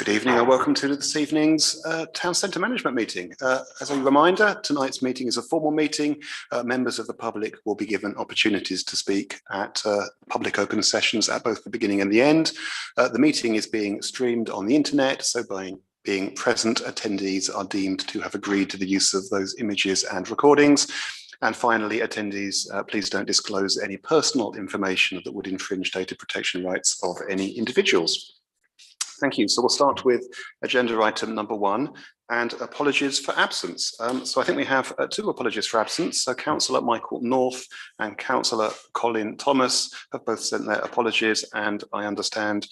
Good evening and welcome to this evening's Town Centre Management meeting. As a reminder, tonight's meeting is a formal meeting. Members of the public will be given opportunities to speak at public open sessions at both the beginning and the end. The meeting is being streamed on the internet, so by being present, attendees are deemed to have agreed to the use of those images and recordings. And finally, attendees, please don't disclose any personal information that would infringe data protection rights of any individuals. Thank you. So we'll start with agenda item number 1 and apologies for absence. So I think we have 2 apologies for absence. So Councillor Michael North and Councillor Colin Thomas have both sent their apologies, and I understand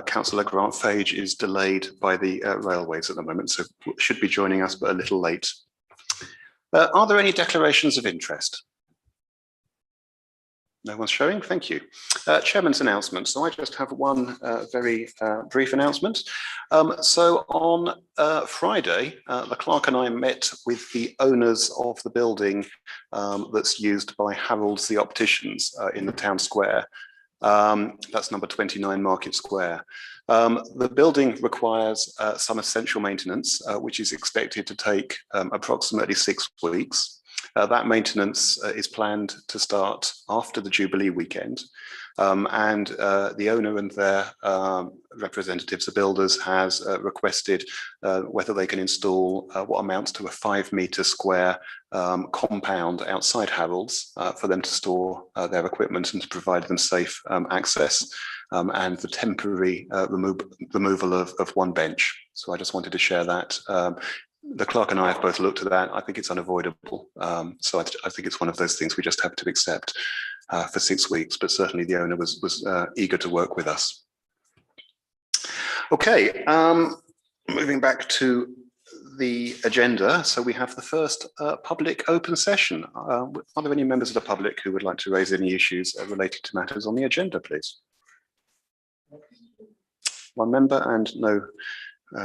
Councillor Grant Fage is delayed by the railways at the moment, so should be joining us but a little late. Are there any declarations of interest? No one's showing, thank you. Chairman's announcement. So I just have one very brief announcement. So on Friday, the clerk and I met with the owners of the building that's used by Harold's the Opticians in the town square. That's number 29 Market Square. The building requires some essential maintenance, which is expected to take approximately 6 weeks. That maintenance is planned to start after the Jubilee weekend, and the owner and their representatives, the builders, has requested whether they can install what amounts to a 5-metre square compound outside Harold's for them to store their equipment and to provide them safe access, and the temporary removal of one bench. So I just wanted to share that. The clerk and I have both looked at that. I think it's unavoidable. So I think it's one of those things we just have to accept for 6 weeks, but certainly the owner was eager to work with us. Okay, moving back to the agenda. So we have the first public open session. Are there any members of the public who would like to raise any issues related to matters on the agenda, please? One member and no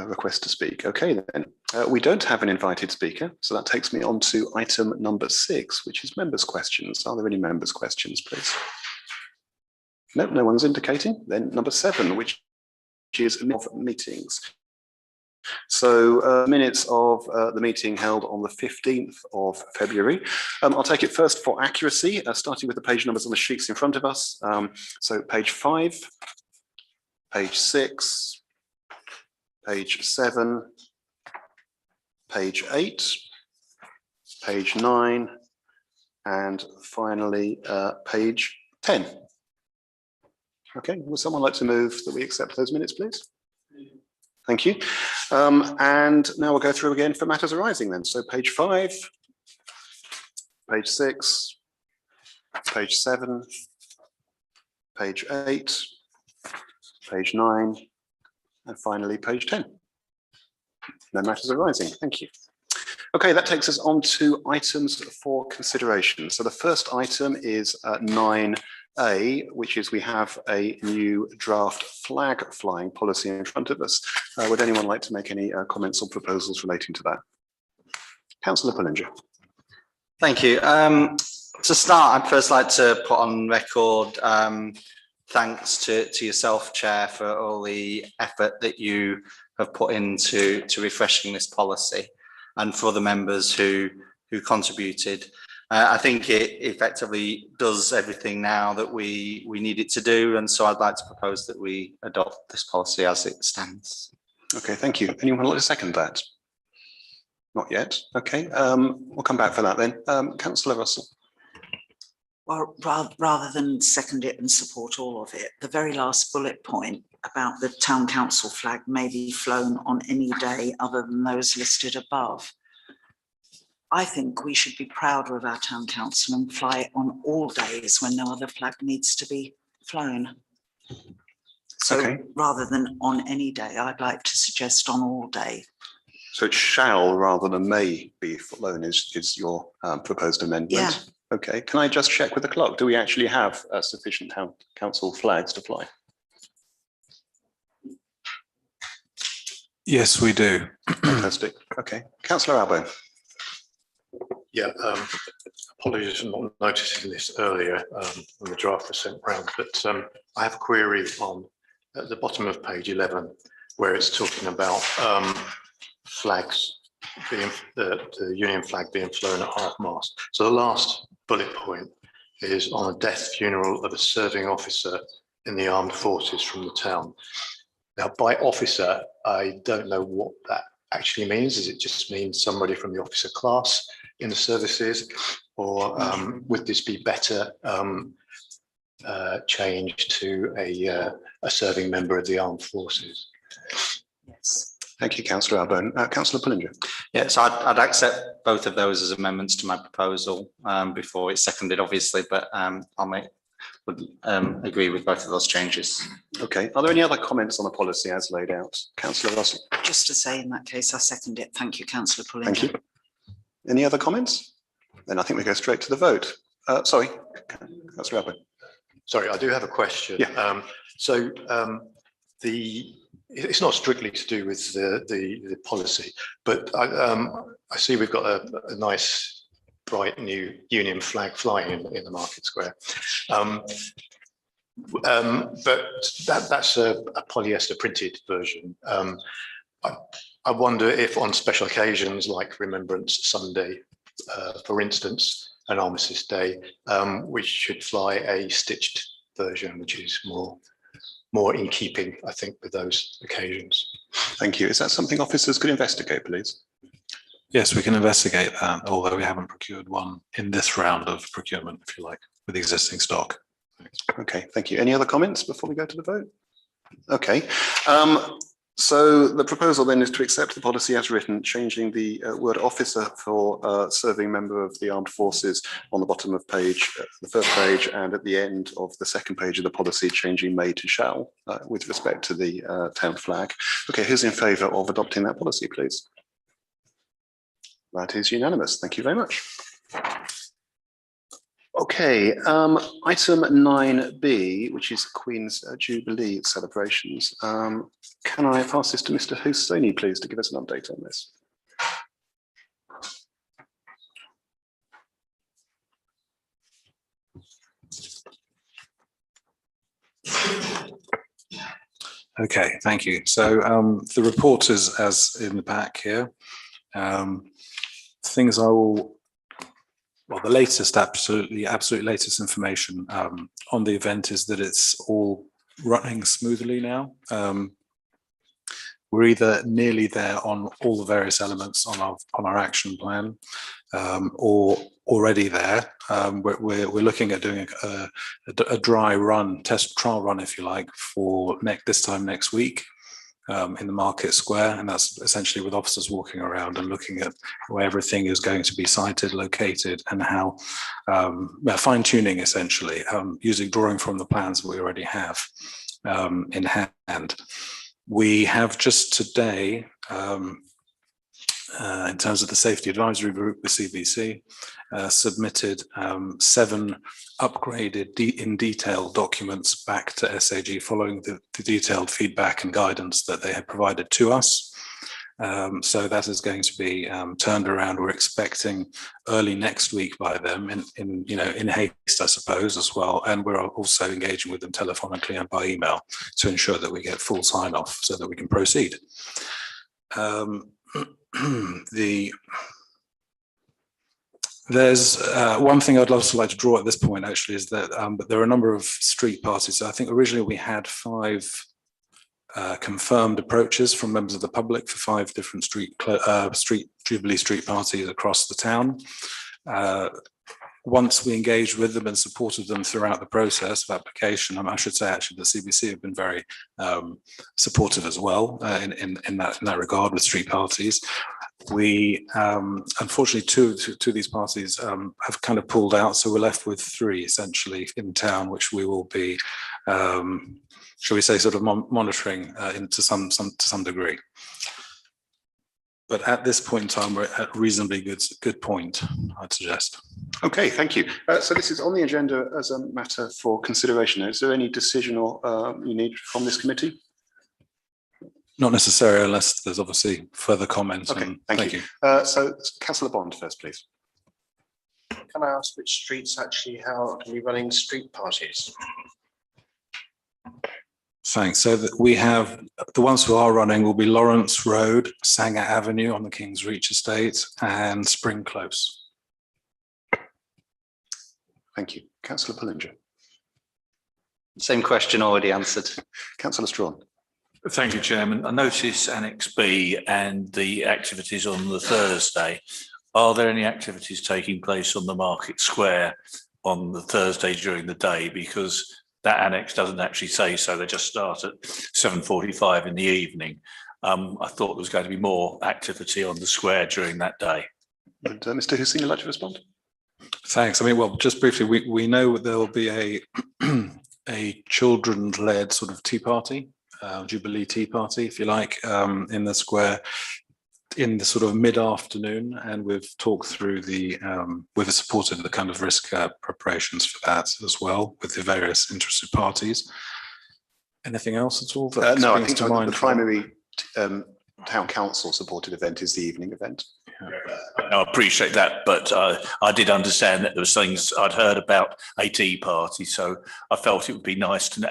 request to speak. Okay, then. We don't have an invited speaker, so that takes me on to item number 6, which is members' questions. Are there any members' questions, please? No, no one's indicating. Then number 7, which is meetings. So minutes of the meeting held on the 15th of February. I'll take it first for accuracy, starting with the page numbers on the sheets in front of us. So page 5, page 6, page 7, page 8, page 9, and finally page 10. Okay, would someone like to move that we accept those minutes, please? Thank you. And now we'll go through again for matters arising then. So page 5, page 6, page 7, page 8, page 9, and finally page 10. No matters arising. Thank you. Okay, that takes us on to items for consideration. So the first item is 9A, which is we have a new draft flag flying policy in front of us. Would anyone like to make any comments or proposals relating to that? Councillor Pullinger. Thank you. To start, I'd first like to put on record thanks to yourself, Chair, for all the effort that you have put into refreshing this policy, and for the members who contributed. I think it effectively does everything now that we need it to do, and so I'd like to propose that we adopt this policy as it stands. Okay, thank you. Anyone like to second that? Not yet. Okay, we'll come back for that then. Councillor Russell. Well, rather than second it and support all of it, the very last bullet point about the town council flag may be flown on any day other than those listed above. I think we should be prouder of our town council and fly it on all days when no other flag needs to be flown. So okay, rather than on any day, I'd like to suggest on all day. So it shall rather than may be flown is your proposed amendment? Yeah. Okay, can I just check with the clerk? Do we actually have sufficient town council flags to fly? Yes, we do. Fantastic. Okay, Councillor Albo. Yeah, apologies for not noticing this earlier when the draft was sent round, but I have a query on at the bottom of page 11, where it's talking about flags being the Union flag being flown at half-mast. So the last bullet point is on a death funeral of a serving officer in the armed forces from the town. Now, by officer, I don't know what that actually means. Does it just mean somebody from the officer class in the services, or would this be better changed to a serving member of the armed forces? Yes. Thank you, Councillor Albone. Councillor Pullinger. Yeah, so I'd accept both of those as amendments to my proposal before it's seconded, obviously, but would agree with both of those changes. Okay. Are there any other comments on the policy as laid out? Councillor Russell. Just to say, in that case, I second it. Thank you, Councillor Pullinger. Thank you. Any other comments? Then I think we go straight to the vote. Sorry, Councillor Albone. Sorry, I do have a question. Yeah. It's not strictly to do with the policy, but I see we've got a nice bright new Union flag flying in the Market Square. But that's a polyester printed version. I wonder if on special occasions like Remembrance Sunday, for instance, and Armistice Day, we should fly a stitched version, which is more in keeping, I think, with those occasions. Thank you. Is that something officers could investigate, please? Yes, we can investigate that, although we haven't procured one in this round of procurement, if you like, with existing stock. Okay, thank you. Any other comments before we go to the vote? Okay. So the proposal then is to accept the policy as written, changing the word officer for serving member of the armed forces on the bottom of page, the first page, and at the end of the second page of the policy, changing may to shall with respect to the town flag. Okay, who's in favour of adopting that policy, please? That is unanimous. Thank you very much. Okay, item 9B, which is Queen's Jubilee celebrations. Can I pass this to Mr. Hussaini, please, to give us an update on this? Okay, thank you. So the report is as in the back here. Things I will, well, the latest, absolute latest information on the event is that it's all running smoothly now. We're either nearly there on all the various elements on our action plan, or already there. We're looking at doing a dry run, trial run, if you like, for this time next week. In the Market Square, and that's essentially with officers walking around and looking at where everything is going to be sited, located, and how fine-tuning essentially, drawing from the plans we already have in hand. We have just today, in terms of the Safety Advisory Group, the CBC, submitted 7 upgraded in detail documents back to SAG following the detailed feedback and guidance that they had provided to us. So that is going to be turned around. We're expecting early next week by them in haste, I suppose, as well. And we're also engaging with them telephonically and by email to ensure that we get full sign off so that we can proceed. There's one thing I'd also like to draw at this point actually is that there are a number of street parties. So I think originally we had 5 confirmed approaches from members of the public for 5 different Jubilee street parties across the town. Once we engaged with them and supported them throughout the process of application, I should say actually the CBC have been very supportive as well in that regard with street parties. We unfortunately two of these parties have kind of pulled out, so we're left with 3 essentially in town, which we will be, shall we say, sort of monitoring to some degree. But at this point in time, we're at a reasonably good point, I'd suggest. Okay, thank you. So this is on the agenda as a matter for consideration. Is there any decision or you need from this committee? Not necessarily, unless there's obviously further comments. Okay, thank you. So Councillor Bond first, please. Can I ask which streets actually how are we running street parties? Thanks. So that we have, the ones who are running will be Lawrence Road, Sanger Avenue on the King's Reach Estate, and Spring Close. Thank you. Councillor Pullinger. Same question already answered. Councillor Strawn. Thank you, Chairman. I notice Annex B and the activities on the Thursday. Are there any activities taking place on the Market Square on the Thursday during the day? Because that annex doesn't actually say so. They just start at 7:45 in the evening. I thought there was going to be more activity on the square during that day. Would Mr. Hussein like to respond? Thanks. I mean, well, just briefly, we know there will be a children-led sort of tea party, Jubilee tea party, if you like, in the square in the sort of mid-afternoon, and we've talked through the, we've supported the kind of risk preparations for that as well with the various interested parties. Anything else at all? That No, I think to the primary town council supported event is the evening event. I appreciate that, but I did understand that there was things I'd heard about a tea party, so I felt it would be nice to know,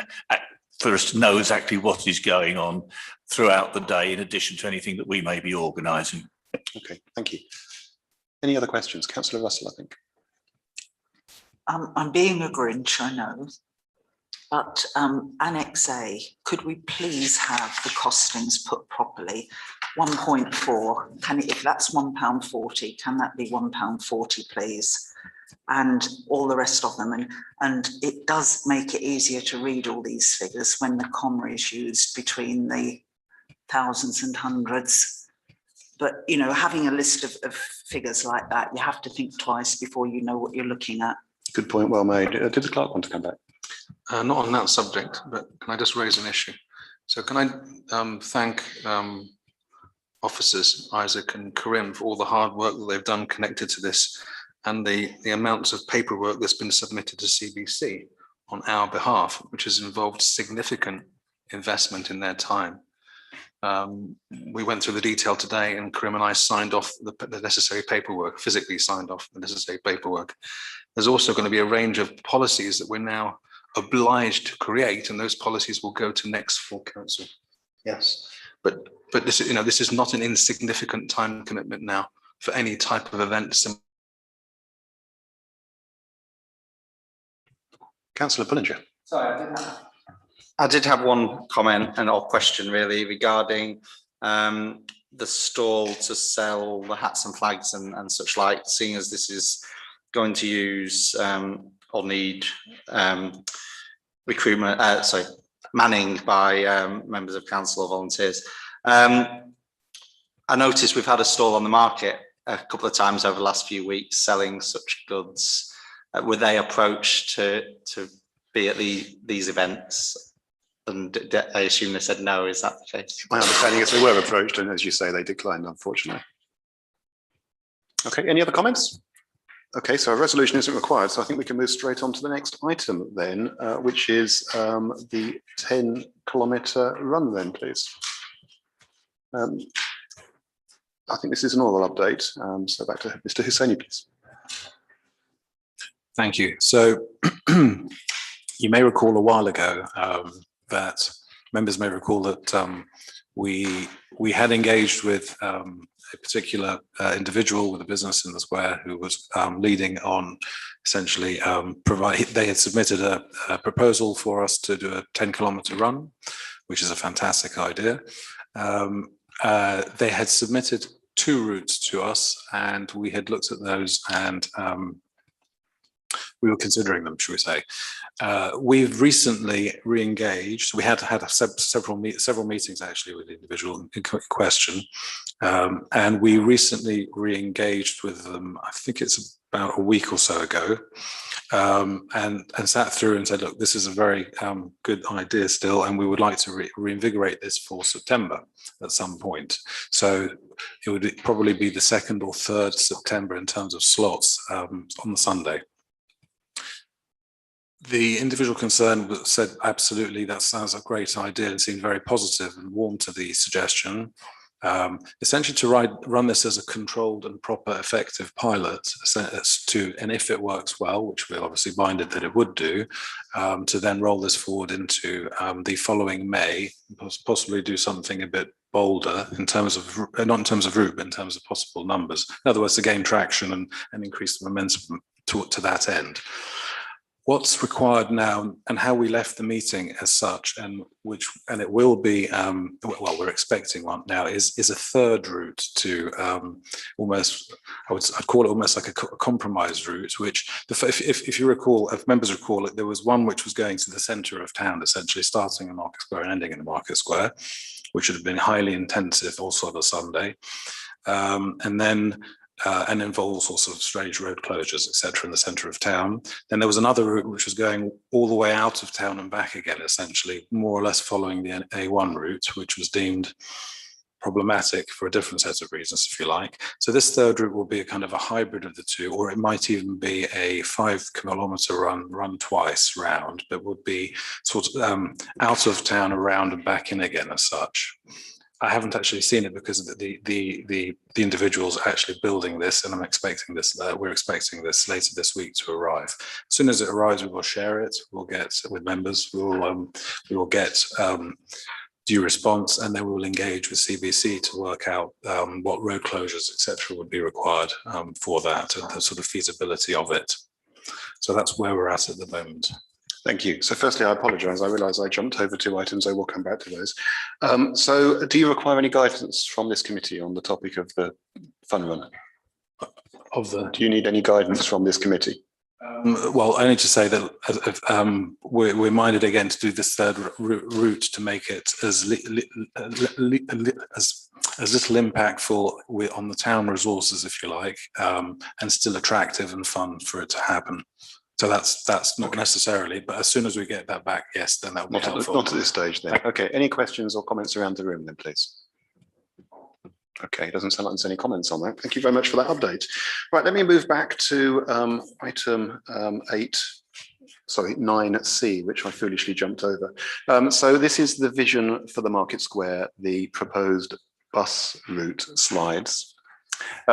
for us to know exactly what is going on throughout the day, in addition to anything that we may be organising. Okay, thank you. Any other questions? Councillor Russell, I think. I'm being a Grinch, I know, but Annex A, could we please have the costings put properly? 1.4, can it, if that's £1.40, can that be £1.40, please? And all the rest of them, and it does make it easier to read all these figures when the comma is used between the thousands and hundreds. But you know, having a list of figures like that, you have to think twice before you know what you're looking at. Good point, well made. Did the clerk want to come back? Not on that subject, but can I just raise an issue? So can I thank officers Isaac and Karim for all the hard work that they've done connected to this, and the amounts of paperwork that's been submitted to CBC on our behalf, which has involved significant investment in their time. We went through the detail today, and Karim and I signed off the necessary paperwork, physically signed off the necessary paperwork. There's also going to be a range of policies that we're now obliged to create, and those policies will go to next full council. Yes, but this is, you know, this is not an insignificant time commitment now for any type of event. Councillor Pullinger. Sorry, I did have one comment and or question really regarding the stall to sell the hats and flags and such like, seeing as this is going to use or need recruitment, manning by members of council or volunteers. I noticed we've had a stall on the market a couple of times over the last few weeks selling such goods. Were they approached to be at these events? And I assume they said no, is that the case? My understanding is they were approached, and as you say, they declined, unfortunately. Okay, any other comments? Okay, so a resolution isn't required, so I think we can move straight on to the next item then, which is the 10-kilometre run then, please. I think this is an oral update, so back to Mr. Husseini, please. Thank you. So you may recall a while ago that members may recall that we had engaged with a particular individual with a business in the square who was leading on essentially they had submitted a proposal for us to do a 10-kilometre run, which is a fantastic idea. They had submitted 2 routes to us, and we had looked at those, and we were considering them, should we say. We've recently re-engaged. We had several meetings actually with the individual in question, and we recently re-engaged with them. I think it's about a week or so ago, and sat through and said, look, this is a very good idea still, and we would like to reinvigorate this for September at some point. So it would probably be the 2nd or 3rd September in terms of slots on the Sunday. The individual concerned said, absolutely, that sounds a great idea, and seemed very positive and warm to the suggestion. essentially to run this as a controlled and proper effective pilot and if it works well, which we're obviously minded that it would do, to then roll this forward into the following May, possibly do something a bit bolder in terms of, not in terms of route, but in terms of possible numbers. In other words, to gain traction and increase the momentum to that end. What's required now, and how we left the meeting as such, and it will be, well, we're expecting one now, is a third route to almost, I'd call it almost like a compromise route, which if you recall, if members recall it, there was one which was going to the centre of town, essentially starting in Market Square and ending in the Market Square, which would have been highly intensive also on a Sunday, and involve all sorts of strange road closures, etc., in the centre of town. Then there was another route which was going all the way out of town and back again, essentially, more or less following the A1 route, which was deemed problematic for a different set of reasons, if you like. So this third route will be a kind of a hybrid of the two, or it might even be a 5-kilometer run twice round, but would be sort of out of town, around and back in again as such. I haven't actually seen it because the individuals actually building this, and I'm expecting this. We're expecting this later this week to arrive. As soon as it arrives, we will share it. We'll get with members. We will get due response, and then we will engage with CBC to work out what road closures, etc., would be required for that, and the sort of feasibility of it. So that's where we're at the moment. Thank you. So firstly, I apologise. I realise I jumped over 2 items. I will come back to those. So do you require any guidance from this committee on the topic of the fun run? Do you need any guidance from this committee? Well, I need to say that we're minded again to do this third route to make it as little impactful on the town resources, if you like, and still attractive and fun for it to happen. So that's not necessarily, but as soon as we get that back, yes, then that will be helpful. Not at this stage then. Okay, any questions or comments around the room then, please? Okay, doesn't sound like there's any comments on that. Thank you very much for that update. Right, let me move back to item 9C, which I foolishly jumped over. So this is the vision for the Market Square, the proposed bus route slides.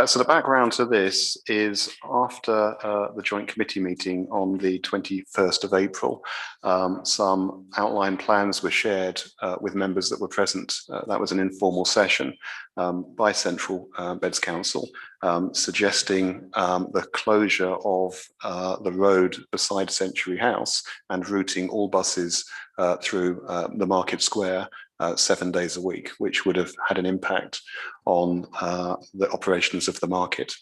So the background to this is after the joint committee meeting on the 21st of April, some outline plans were shared with members that were present. That was an informal session by Central Beds Council, suggesting the closure of the road beside Century House and routing all buses through the Market Square 7 days a week, which would have had an impact on the operations of the market.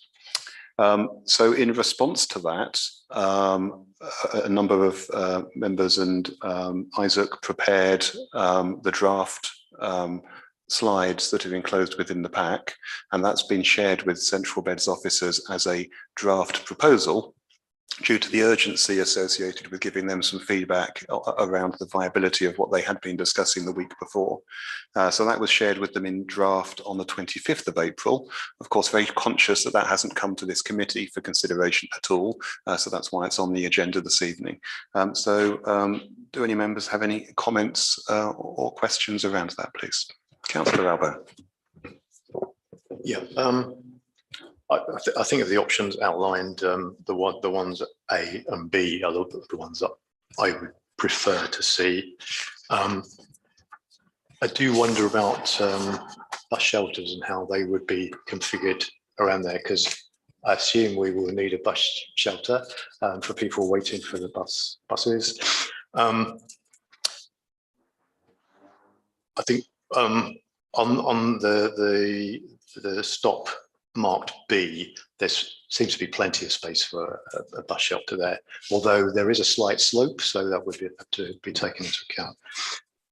So in response to that, a number of members and Isaac prepared the draft slides that are enclosed within the pack, and that's been shared with Central Beds officers as a draft proposal due to the urgency associated with giving them some feedback around the viability of what they had been discussing the week before. So that was shared with them in draft on the 25th of April. Of course, very conscious that that hasn't come to this committee for consideration at all. So that's why it's on the agenda this evening. Do any members have any comments or questions around that, please? Councillor Albo. Yeah. I think of the options outlined, the ones A and B are the ones that I would prefer to see. I do wonder about bus shelters and how they would be configured around there, because I assume we will need a bus shelter for people waiting for the buses. I think on the stop marked B, there seems to be plenty of space for a bus shelter there, although there is a slight slope, so that would have to be taken into account.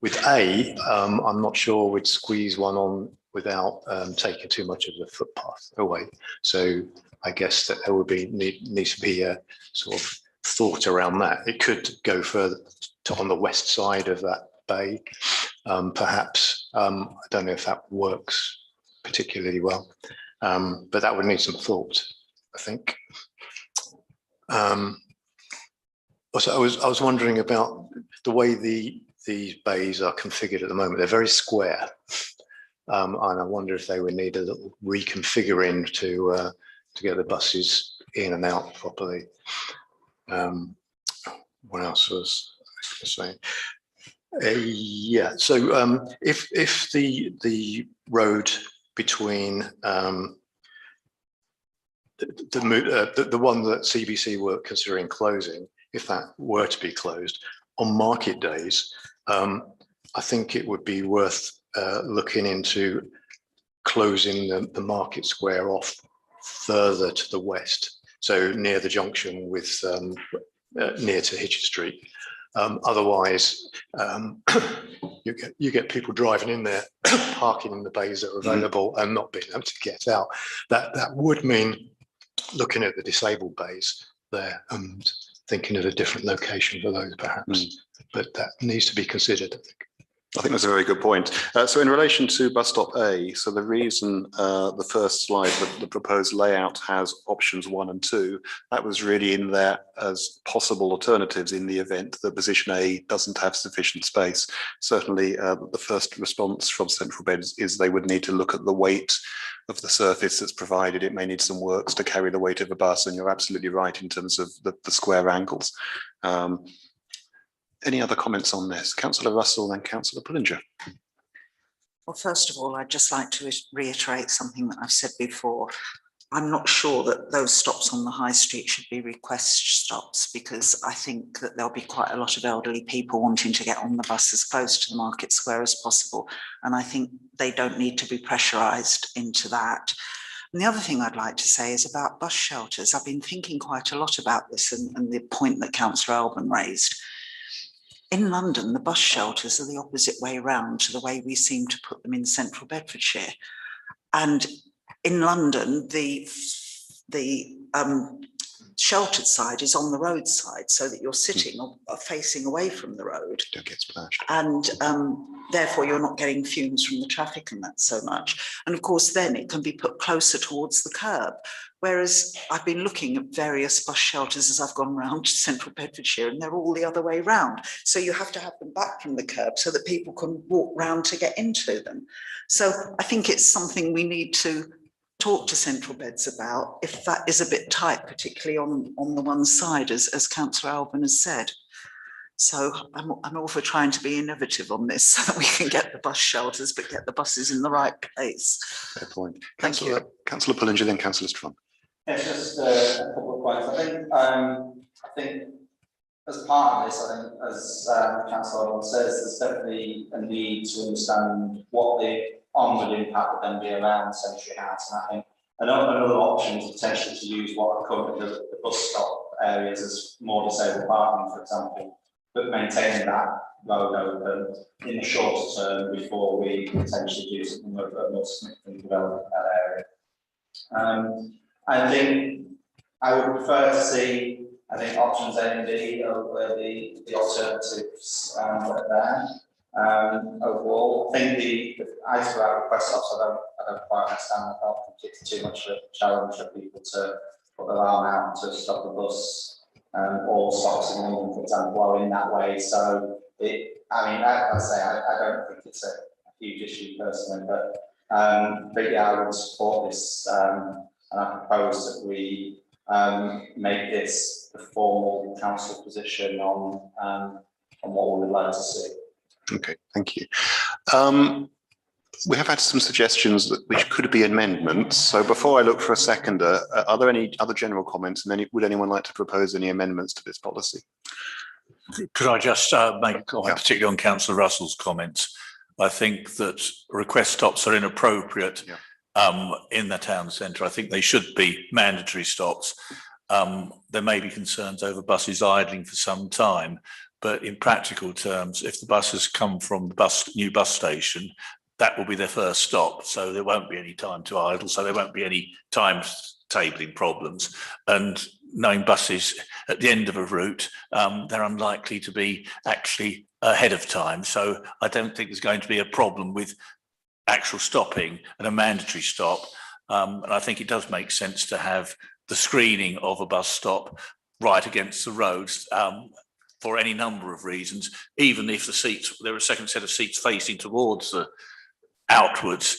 With A, I'm not sure we'd squeeze one on without taking too much of the footpath away. So I guess that there would needs to be a sort of thought around that. It could go further on the west side of that bay, perhaps. I don't know if that works particularly well. But that would need some thought, I think. Also, I was wondering about the way these bays are configured at the moment. They're very square, And I wonder if they would need a little reconfiguring to get the buses in and out properly. What else was I saying? Yeah, so if the road between the one that CBC were considering closing, if that were to be closed on market days, I think it would be worth looking into closing the market square off further to the west, so near the junction with near to Hitcher Street. Otherwise, you get people driving in there, parking in the bays that are available and not being able to get out. That would mean looking at the disabled bays there and thinking of a different location for those perhaps, but that needs to be considered, I think. I think that's a very good point. So in relation to bus stop A, so the reason the first slide, the proposed layout has options 1 and 2, that was really in there as possible alternatives in the event that position A doesn't have sufficient space. Certainly the first response from Central Beds is they would need to look at the weight of the surface that's provided. It may need some works to carry the weight of a bus, and you're absolutely right in terms of the square angles. Any other comments on this? Councillor Russell and Councillor Pullinger. Well, first of all, I'd just like to reiterate something that I've said before. I'm not sure that those stops on the high street should be request stops, because I think that there'll be quite a lot of elderly people wanting to get on the bus as close to the market square as possible. And I think they don't need to be pressurised into that. And the other thing I'd like to say is about bus shelters. I've been thinking quite a lot about this and the point that Councillor Alban raised. In London, the bus shelters are the opposite way round to the way we seem to put them in central Bedfordshire. And in London, the sheltered side is on the roadside, so that you're sitting or facing away from the road. Don't get splashed. And therefore you're not getting fumes from the traffic and that so much. And of course, then it can be put closer towards the curb. Whereas I've been looking at various bus shelters as I've gone round to central Bedfordshire, and they're all the other way round. So you have to have them back from the curb so that people can walk round to get into them. So I think it's something we need to talk to Central Beds about, if that is a bit tight, particularly on the one side, as Councillor Alban has said. So I'm all for trying to be innovative on this, so that we can get the bus shelters, but get the buses in the right place. Fair point. Thank you. Councillor Pullinger, then Councillor Strong. It's just a couple of points. I think as part of this, I think as Councillor Alban says, there's definitely a need to understand what the onward impact would then be around Century House. And I think another option is potentially to use what are currently the bus stop areas as more disabled parking, for example, but maintaining that road open in the shorter term before we potentially do something of a more significant development in that area. I think I would prefer to see, I think, options A and D over the alternatives there. Overall, I think the item about request stops, I don't quite understand. I don't think it's too much of a challenge for people to put their arm out to stop the bus, or stops in London, for example, are in that way. So I don't think it's a huge issue personally, but yeah, I would support this, and I propose that we make this the formal council position on what we would like to see. Okay, thank you. We have had some suggestions which could be amendments. So before I look for a seconder, are there any other general comments, and would anyone like to propose any amendments to this policy? Could I just make a comment, particularly on Councillor Russell's comments? I think that request stops are inappropriate in the town centre. I think they should be mandatory stops. There may be concerns over buses idling for some time, but in practical terms, if the buses come from the new bus station, that will be their first stop. So there won't be any time to idle. So there won't be any time tabling problems. And knowing buses at the end of a route, they're unlikely to be actually ahead of time. So I don't think there's going to be a problem with actual stopping and a mandatory stop. And I think it does make sense to have the screening of a bus stop right against the roads, for any number of reasons, even if the seats, there are a second set of seats facing towards outwards,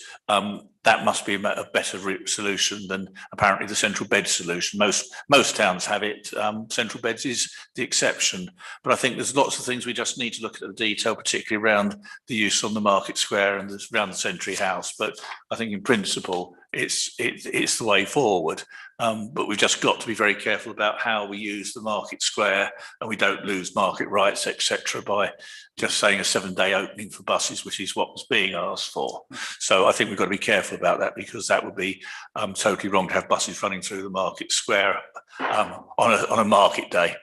that must be a better solution than apparently the central bed solution. Most towns have it. Central beds is the exception. But I think there's lots of things we just need to look at the detail, particularly around the use on the market square and around the Century House. But I think in principle, it's the way forward. But we've just got to be very careful about how we use the market square, and we don't lose market rights, etc., by just saying a 7-day opening for buses, which is what was being asked for. So I think we've got to be careful about that, because that would be totally wrong to have buses running through the market square on a market day.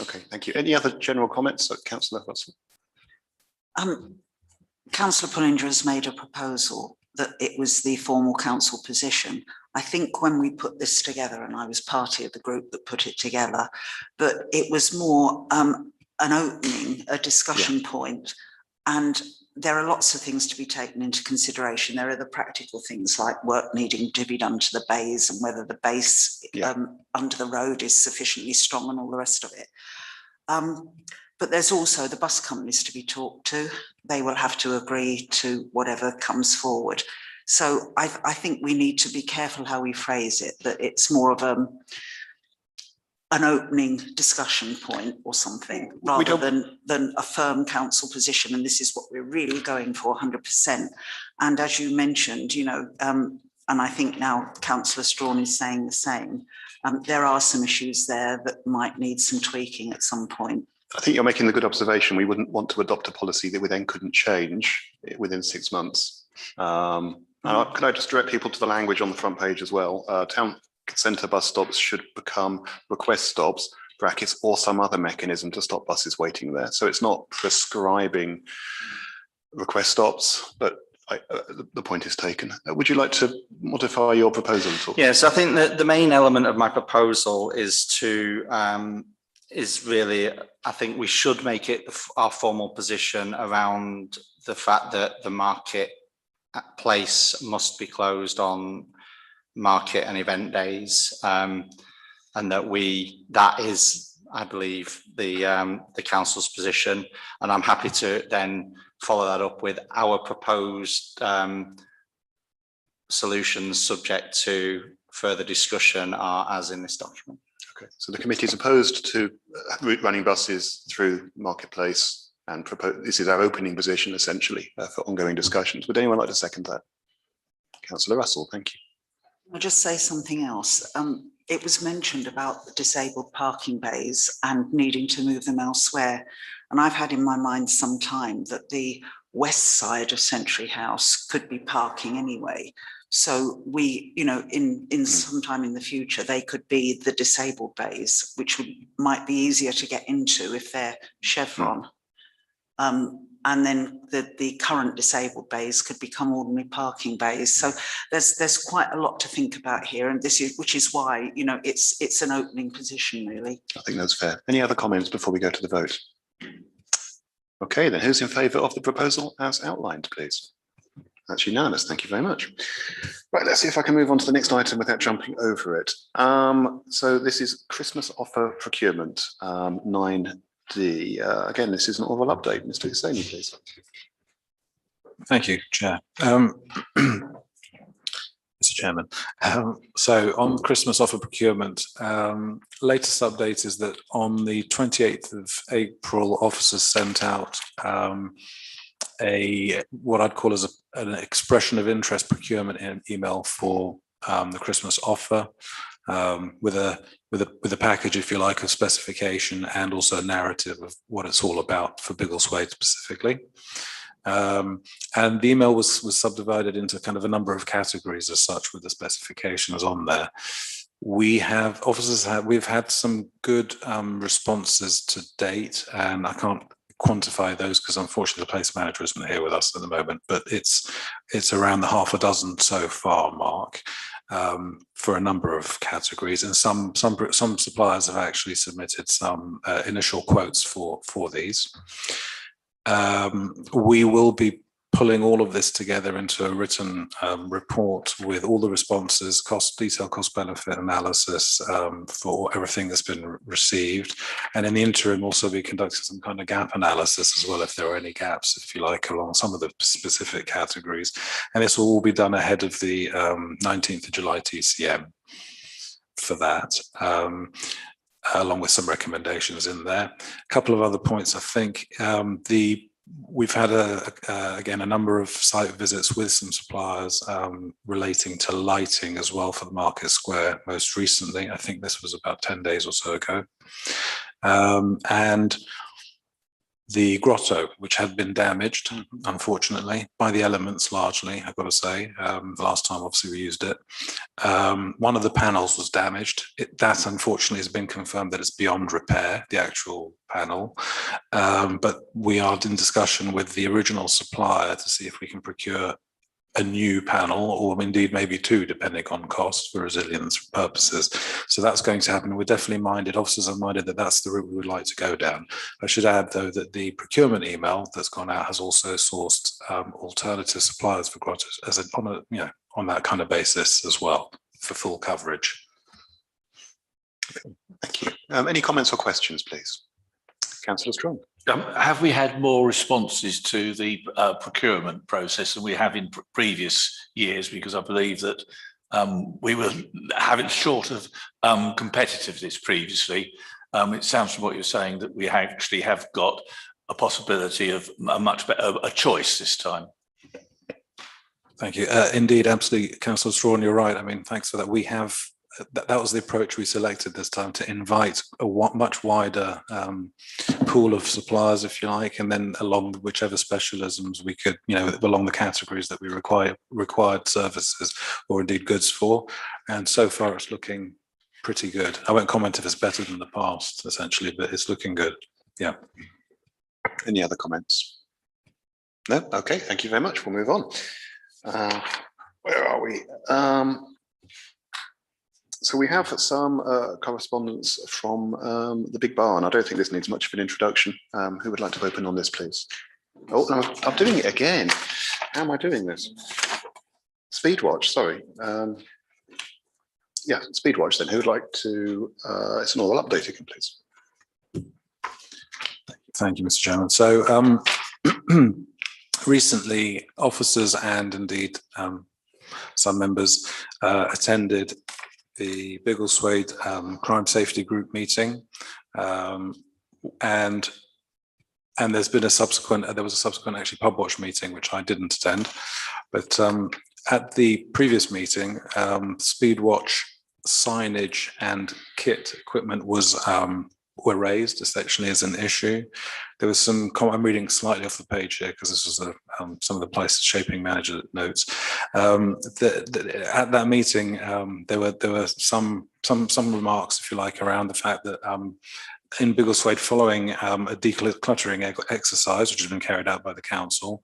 Okay, thank you. Any other general comments, Councillor Russell? Councillor Pullinger has made a proposal that it was the formal council position. I think when we put this together, and I was party of the group that put it together, but it was more an opening, a discussion point, and there are lots of things to be taken into consideration. There are the practical things like work needing to be done to the bays and whether the base under the road is sufficiently strong and all the rest of it. But there's also the bus companies to be talked to. They will have to agree to whatever comes forward. So I think we need to be careful how we phrase it, that it's more of an opening discussion point or something, rather than a firm council position. And this is what we're really going for 100%. And as you mentioned, you know, and I think now Councillor Strawn is saying the same, there are some issues there that might need some tweaking at some point. I think you're making the good observation. We wouldn't want to adopt a policy that we then couldn't change within 6 months. Can I just direct people to the language on the front page as well? Town centre bus stops should become request stops, brackets, or some other mechanism to stop buses waiting there. So it's not prescribing request stops, but the point is taken. Would you like to modify your proposal at all? Yes, I think that the main element of my proposal is to really, I think we should make it our formal position around the fact that the market place must be closed on market and event days, and that is, I believe, the council's position, and I'm happy to then follow that up with our proposed solutions subject to further discussion as in this document. Okay, so the committee is opposed to running buses through marketplace, and this is our opening position essentially for ongoing discussions. Would anyone like to second that? Councillor Russell, thank you. I'll just say something else. It was mentioned about the disabled parking bays and needing to move them elsewhere. And I've had in my mind some time that the west side of Century House could be parking anyway. So we, you know, in some time in the future, they could be the disabled bays, which might be easier to get into if they're chevron. And then the current disabled bays could become ordinary parking bays. So there's quite a lot to think about here, and which is why, you know, it's an opening position really. I think that's fair. Any other comments before we go to the vote? Okay, then who's in favour of the proposal as outlined, please? That's unanimous. Thank you very much. Right, let's see if I can move on to the next item without jumping over it. So this is Christmas offer procurement 9D. Again, this is an oral update. Mr. Hussaini, please. Thank you, Chair. Mr. Chairman. So on Christmas offer procurement, latest update is that on the 28th of April, officers sent out what I'd call as an expression of interest procurement email for the Christmas offer, with a package, if you like, of specification and also a narrative of what it's all about for Biggleswade specifically. And the email was subdivided into kind of a number of categories as such, with the specifications on there. We've had some good responses to date, and I can't quantify those because unfortunately the place manager isn't here with us at the moment, but it's around the half a dozen so far mark, for a number of categories, and some suppliers have actually submitted some initial quotes for these. We will be pulling all of this together into a written report with all the responses, detailed cost benefit analysis for everything that's been received. And in the interim, also be conducting some kind of gap analysis as well, if there are any gaps, if you like, along some of the specific categories. And this will all be done ahead of the 19th of July TCM for that. Along with some recommendations in there. A couple of other points, I think. We've had again a number of site visits with some suppliers relating to lighting as well for the Market Square most recently. I think this was about 10 days or so ago. And the grotto, which had been damaged, unfortunately, by the elements largely, I've got to say. The last time, obviously, we used it. One of the panels was damaged. That, unfortunately, has been confirmed that it's beyond repair, the actual panel. But we are in discussion with the original supplier to see if we can procure a new panel, or indeed maybe two, depending on cost for resilience purposes. So that's going to happen. We're definitely minded, officers are minded that that's the route we would like to go down. I should add, though, that the procurement email that's gone out has also sourced alternative suppliers for grottos on that kind of basis as well for full coverage. Thank you. Any comments or questions, please? Councillor Strong. Have we had more responses to the procurement process than we have in previous years? Because I believe that we were having short of competitiveness previously. It sounds from what you're saying that we actually have got a possibility of a much better choice this time. Thank you. Indeed, absolutely, Councillor Strawn, you're right. I mean, thanks for that. We have. That was the approach we selected this time, to invite a much wider pool of suppliers, if you like, and then along whichever specialisms we could, along the categories that we required services or indeed goods for. And so far it's looking pretty good. I won't comment if it's better than the past, essentially, but it's looking good. Yeah. Any other comments? No? Okay, thank you very much. We'll move on. Where are we? So we have some correspondence from the Big Barn. I don't think this needs much of an introduction. Who would like to open on this, please? Oh, no, I'm doing it again. How am I doing this? Speedwatch, sorry. Yeah, Speedwatch then. Who would like to, it's an oral update again, please. Thank you, Mr. Chairman. So recently, officers and indeed some members attended the Biggleswade Crime Safety Group meeting, and there's been a subsequent, there was a subsequent actually pub watch meeting which I didn't attend, but at the previous meeting, Speedwatch signage and kit equipment were raised essentially as an issue. There was some, I'm reading slightly off the page here because this was some of the place shaping manager notes. At that meeting, there were some remarks, if you like, around the fact that in Biggleswade, following a decluttering exercise which has been carried out by the council,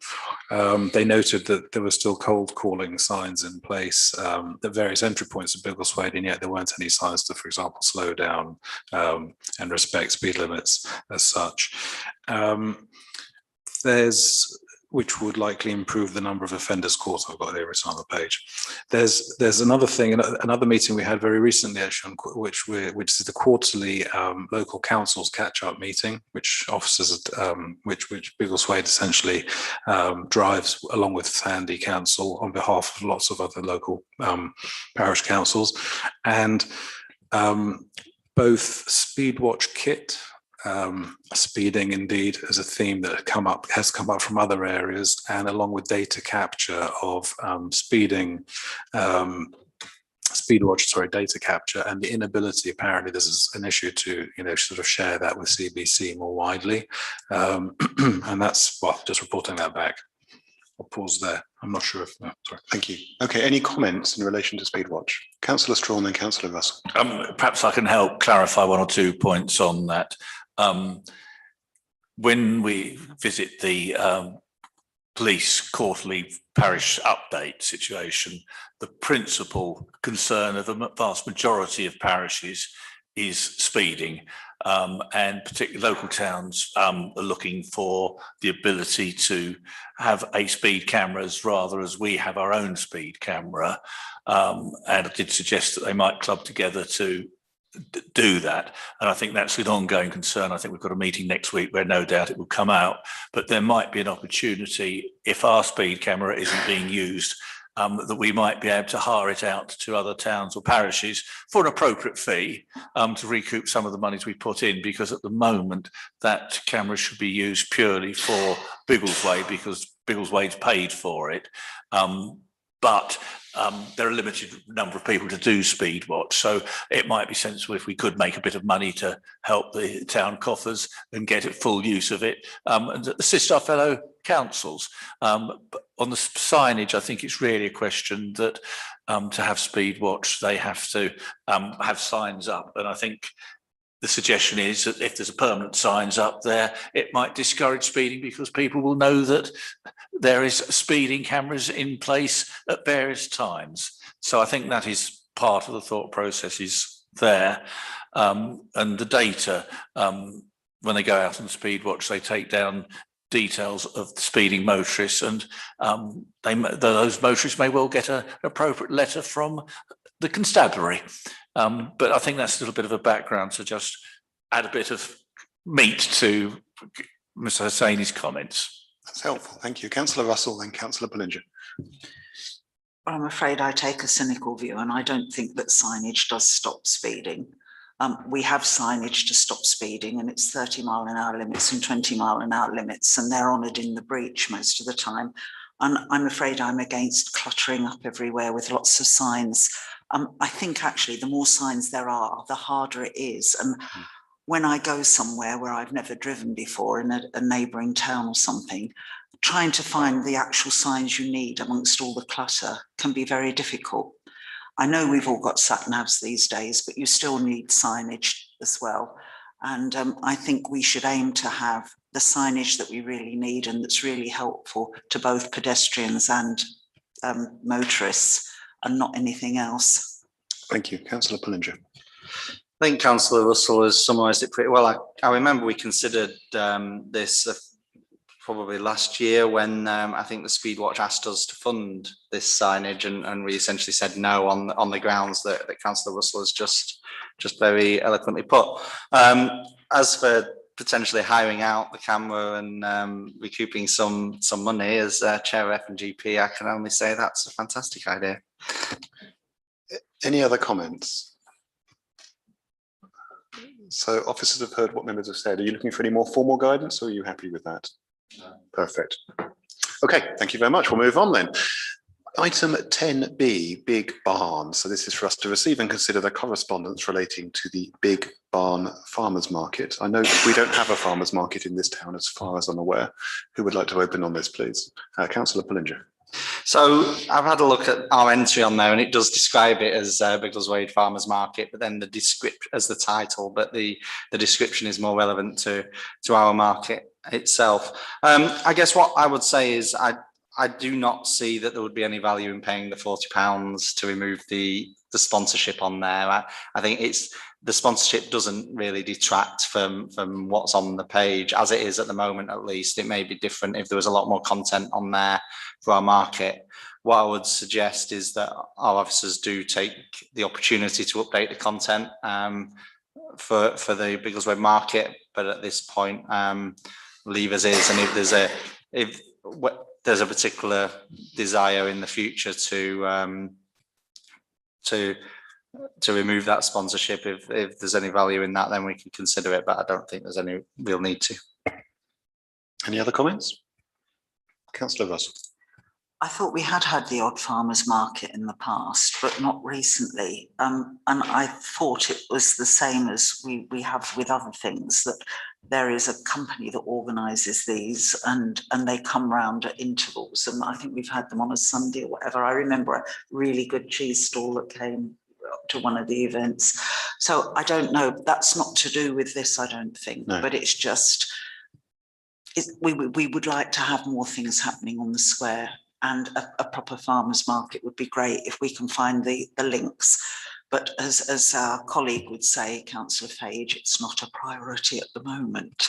they noted that there were still cold calling signs in place at various entry points of Biggleswade, and yet there weren't any signs to, for example, slow down and respect speed limits as such. Which would likely improve the number of offenders caught. I've got it here, it's on the page. There's another thing, another meeting we had very recently, actually, which is the quarterly local councils catch-up meeting, which officers, which Biggleswade essentially drives along with Sandy Council on behalf of lots of other local parish councils, and both Speedwatch kit. Speeding indeed as a theme that has come up from other areas, and along with data capture of Speedwatch, data capture, and the inability, apparently this is an issue to sort of share that with CBC more widely, and that's, well, just reporting that back. I'll pause there. I'm not sure if, sorry. Thank you. Okay, any comments in relation to Speedwatch? Councillor Strawn and Councillor Russell. Perhaps I can help clarify one or two points on that. When we visit the police quarterly parish update situation, the principal concern of the vast majority of parishes is speeding. and particularly local towns are looking for the ability to have a speed camera as rather as we have our own speed camera. And I did suggest that they might club together to do that. And I think that's an ongoing concern. I think we've got a meeting next week where no doubt it will come out, but there might be an opportunity if our speed camera isn't being used, that we might be able to hire it out to other towns or parishes for an appropriate fee to recoup some of the monies we put in, because at the moment that camera should be used purely for Biggleswade because Biggleswade's paid for it. But there are a limited number of people to do speed watch, so it might be sensible if we could make a bit of money to help the town coffers and get it full use of it, and assist our fellow councils. But on the signage, I think it's really a question that to have speed watch, they have to have signs up, and I think the suggestion is that if there's a permanent signs up there, it might discourage speeding because people will know that there is speeding cameras in place at various times. So I think that is part of the thought process is there. And the data, when they go out on speed watch, they take down details of the speeding motorists, and those motorists may well get an appropriate letter from the constabulary. But I think that's a little bit of a background to just add a bit of meat to Mr. Hosseini's comments. That's helpful. Thank you. Councillor Russell, then Councillor Bullinger. Well, I'm afraid I take a cynical view, and I don't think that signage does stop speeding. We have signage to stop speeding, and it's 30-mile-an-hour limits and 20-mile-an-hour limits, and they're honoured in the breach most of the time. And I'm afraid I'm against cluttering up everywhere with lots of signs. I think actually the more signs there are, the harder it is. And when I go somewhere where I've never driven before in a neighbouring town or something, trying to find the actual signs you need amongst all the clutter can be very difficult. I know we've all got sat-navs these days, but you still need signage as well. And I think we should aim to have the signage that we really need and that's really helpful to both pedestrians and motorists, and not anything else. Thank you. Councillor Bullinger. I think Councillor Russell has summarised it pretty well. I remember we considered this probably last year when I think the Speedwatch asked us to fund this signage, and we essentially said no on the grounds that Councillor Russell has just very eloquently put. As for potentially hiring out the camera and recouping some money as chair of F&GP, I can only say that's a fantastic idea. Any other comments? So officers have heard what members have said. Are you looking for any more formal guidance, or are you happy with that? No. Perfect. Okay, thank you very much. We'll move on then. Item 10B, Big Barn. So this is for us to receive and consider the correspondence relating to the Big Barn Farmers Market. I know we don't have a farmers market in this town as far as I'm aware. Who would like to open on this, please? Councillor Bullinger. So I've had a look at our entry on there, and it does describe it as Biggleswade Farmers Market, but then the description as the title, but the description is more relevant to our market itself. I guess what I would say is I do not see that there would be any value in paying the £40 to remove the sponsorship on there. I think the sponsorship doesn't really detract from what's on the page as it is at the moment. At least it may be different if there was a lot more content on there for our market. What I would suggest is that our officers do take the opportunity to update the content for the Biggleswade market, but at this point leave as is. And if there's a particular desire in the future to remove that sponsorship, if there's any value in that, then we can consider it, but I don't think there's any real need to. Any other comments? Councillor Russell. I thought we had the odd farmers market in the past, but not recently. And I thought it was the same as we have with other things, that there is a company that organises these and they come round at intervals. And I think we've had them on a Sunday or whatever. I remember a really good cheese stall that came to one of the events. So I don't know, that's not to do with this, I don't think, no. But it's just, we would like to have more things happening on the square. And a proper farmers market would be great if we can find the links But as our colleague would say, Councillor Fage, it's not a priority at the moment.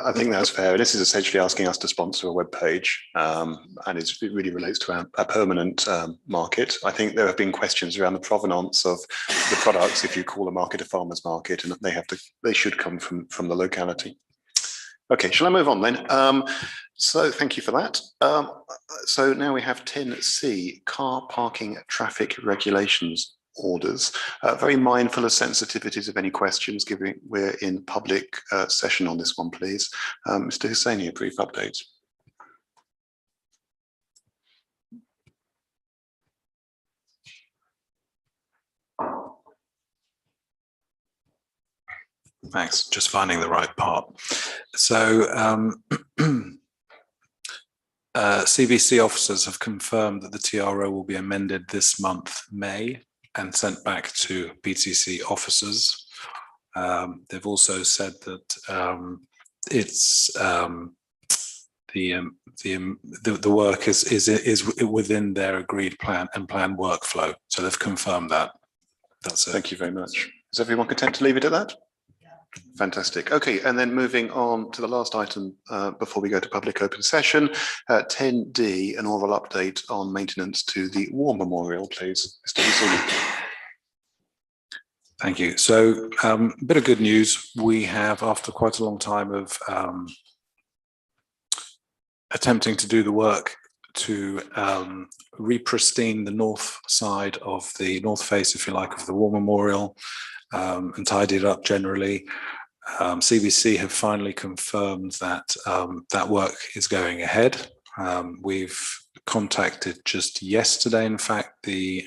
I think that's fair. This is essentially asking us to sponsor a web page, and it really relates to our permanent market. I think there have been questions around the provenance of the products. If you call a market a farmer's market, and they should come from the locality. Okay, shall I move on then? So thank you for that. So now we have 10C, car parking traffic regulations orders. Very mindful of sensitivities of any questions, given we're in public session on this one, please. Mr. Hussaini, a brief update. Thanks, just finding the right part. So CBC officers have confirmed that the TRO will be amended this month, May, and sent back to PTC officers. They've also said that it's the work is within their agreed plan and plan workflow. So they've confirmed that. That's it. Thank you very much. Is everyone content to leave it at that? Fantastic. Okay, and then moving on to the last item before we go to public open session, 10D, an oral update on maintenance to the War Memorial, please. Mr. Hussaini. Thank you. So a bit of good news. We have, after quite a long time of attempting to do the work to re-pristine the north side of the north face, if you like, of the War Memorial, and tidy it up generally. CBC have finally confirmed that that work is going ahead. We've contacted just yesterday, in fact, the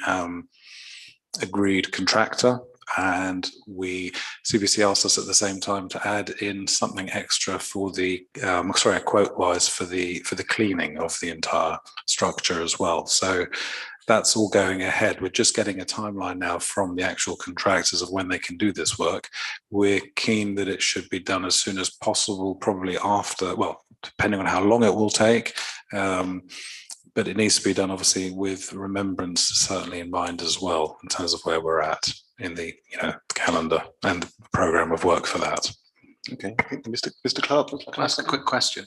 agreed contractor, and CBC asked us at the same time to add in something extra for the quote-wise for the cleaning of the entire structure as well. So that's all going ahead. We're just getting a timeline now from the actual contractors of when they can do this work. We're keen that it should be done as soon as possible, probably after, well, depending on how long it will take. But it needs to be done, obviously, with remembrance certainly in mind as well, in terms of where we're at in the calendar and the programme of work for that. Okay, Mr. Clark. Can I ask a quick question,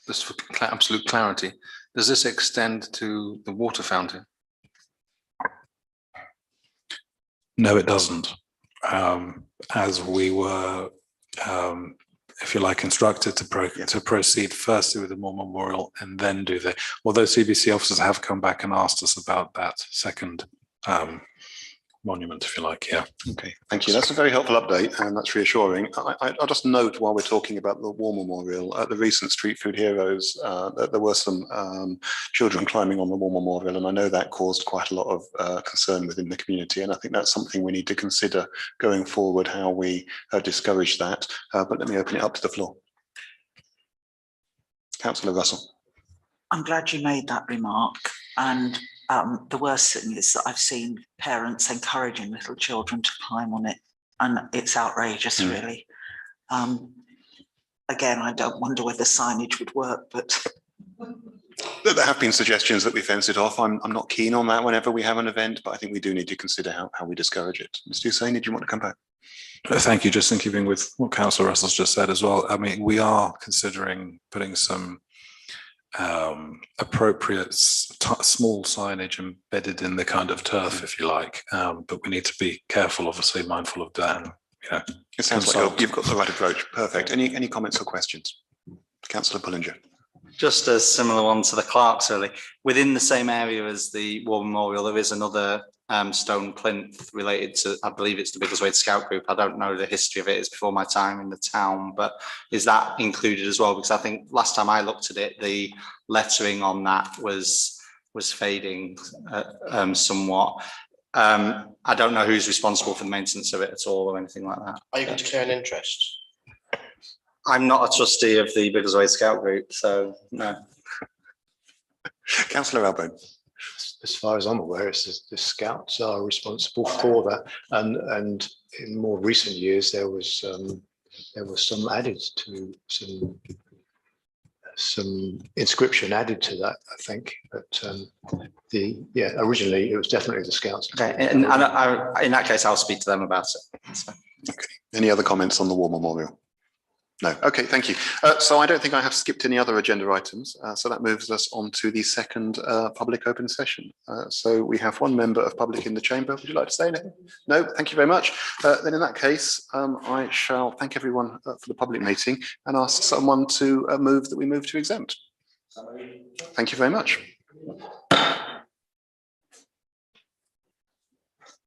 just for absolute clarity? Does this extend to the water fountain? No, it doesn't. As we were, if you like, instructed to proceed firstly with the War Memorial and then do although CBC officers have come back and asked us about that second monument, if you like, yeah. Okay, thank you. That's a very helpful update, and that's reassuring. I'll just note, while we're talking about the War Memorial, at the recent Street Food Heroes, there were some children climbing on the War Memorial, and I know that caused quite a lot of concern within the community, and I think that's something we need to consider going forward, how we discourage that. But let me open it up to the floor. Councillor Russell. I'm glad you made that remark, and the worst thing is that I've seen parents encouraging little children to climb on it, and it's outrageous, really. Again, I don't wonder whether signage would work, but there have been suggestions that we fence it off. I'm not keen on that whenever we have an event, but I think we do need to consider how we discourage it. Mr. Hussaini, did you want to come back? Thank you. Just in keeping with what Councillor Russell's just said as well, I mean, we are considering putting some appropriate small signage embedded in the kind of turf, if you like, but we need to be careful, obviously mindful of that. It sounds like you've got the right approach. Perfect. Any comments or questions? Councillor Pullinger. Just a similar one to the Clarks, really. Within the same area as the War Memorial, there is another stone plinth related to, I believe it's the Biggleswade Scout Group. I don't know the history of it, it's before my time in the town, but is that included as well? Because I think last time I looked at it, the lettering on that was fading somewhat. I don't know who's responsible for the maintenance of it at all or anything like that. Are you going to declare an interest? I'm not a trustee of the Biggleswade Scout Group, so no. Councillor Albone. As far as I'm aware, the Scouts are responsible for that, and in more recent years there was some added to some some inscription added to that, I think, but originally it was definitely the Scouts. Okay, and in that case, I'll speak to them about it. That's fine. Okay. Any other comments on the War Memorial? No. Okay, thank you. So I don't think I have skipped any other agenda items. So that moves us on to the second public open session. So we have one member of public in the chamber. Would you like to say anything? No, thank you very much. Then in that case, I shall thank everyone for the public meeting and ask someone to move that we move to exempt. Thank you very much.